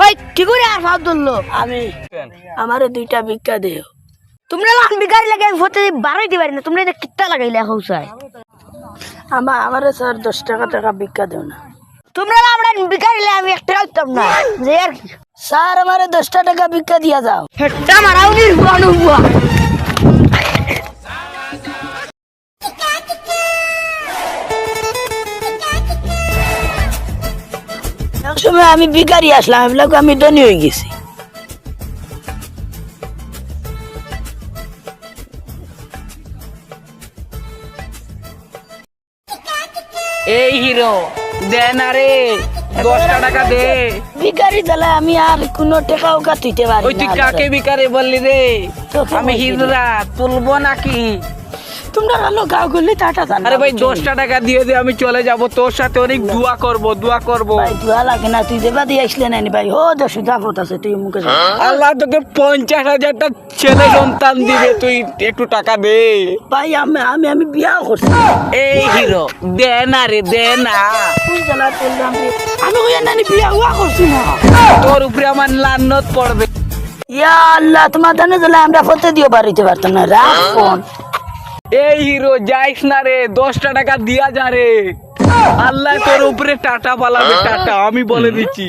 হই কি করে আর ভাব ধরলো আমি আমারে 2টা ভিক্ষা দিও। তোমরা লাখ বিকারি লাগে আমি ফতে বাড়াইতে পারি না তোমরা এটা কিত্তা লাগাইলে হউসাই আমারে স্যার 10 টাকা ভিক্ষা দিও না। তোমরা আমরা বিকারিলে আমি একটা রাখতাম না যে আর কি স্যার আমারে 10 টাকা ভিক্ষা দিয়া যাও। হেট্টা মারাও নি বুয়া এক সময় আমি ভিখারি আসলাম, এগুলো আমি ধনী হয়ে গেছি। এই হিরো দে না রে 10 টাকা দে। ভিখারি তাহলে আমি আর কোনো টাকাও কাটিতে পারি ওই তুই না। কাকে বিকারে বললি রে? তোকে আমি বলছি হিরোরা তুলবো নাকি? তোমরা আলো গাও করলে টাটা জানো। আরে ভাই 10 টাকা দিয়ে দে, আমি চলে যাব তোর সাথে অনেক দোয়া করব। ভাই দোয়া লাগে না, তুই দেবা দিয়ে আসলে না ভাই। ও দেশ জাফত আছে, তুই মুখে যা। আল্লাহ তোকে 50,000টা ছেলে সন্তান দিবে, তুই একটু টাকা দে। ভাই আমি বিয়া করছি। এই হিরো দে না রে, দে না। তুই জ্বালা করলাম রে। আমি কইয়া নানি বিয়া হুয়া করছি না। তোর উপরে আমার লানত পড়বে। ইয়া আল্লাহ, তোমার জানে জ্বালা আমরা ফতে দিও বাড়িতে পারতাম না। রাখ ফোন। এই হিরো যাইস না রে, 10 টাকা দিয়া যা রে। আল্লাহ তোর উপরে টাটা বালাবে, টাটা আমি বলে দিচ্ছি।